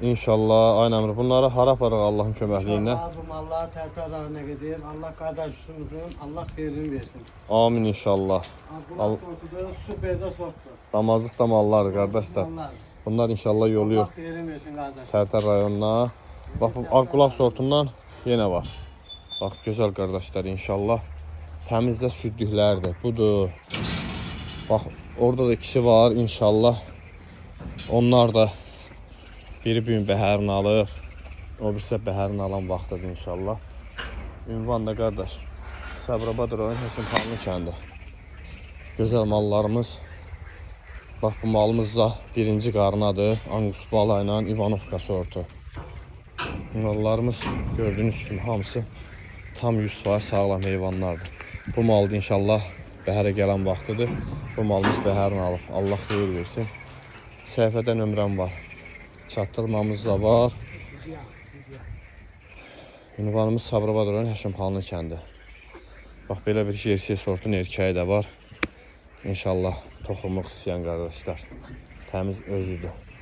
İnşallah aynen öyle. Bunları hara aparıq Allah'ın köməkliğiyle. İnşallah bu mallar tərtərlərinə gedir. Allah qardaşımızın Allah xeyrini versin. Amin inşallah. Abdullah sortudur, süper de sortdur. Damazlıq da mallar kardeşler. Mallar. Bunlar inşallah yoluyor Allah xeyrini versin qardaş. Tərtər rayonuna. Bax bu Ağqulaq sortundan yenə var. Bax gözəl qardaşlar inşallah. Təmizdə sürdüklərdir. Budur. Bax orada da ikisi var inşallah. Onlar da biri bu gün bəhərini alır. O birisi bəhərini alan vaxtıdır inşallah. Ünvan da qardaş. Sabirabad rayon Həsənxanlı kəndi. Gözəl mallarımız. Bax bu malımız da birinci qarnadır. Angus bala ilə İvanovka sortu. Mallarımız gördüğünüz kimi hamısı tam 100% sağlam heyvanlardır. Bu mal inşallah bəhərə gələn vaxtıdır. Bu malımız bəhərini alıb. Allah xeyir versin. Səhifədə nömrəm var. Çatdırmamız da var. Ünvanımız Sabirabad rayon Həşimxanlı kəndi. Bax belə bir jersey sortun erkəyi də var. İnşallah toxumluq istəyən qardaşlar. Təmiz özüdür.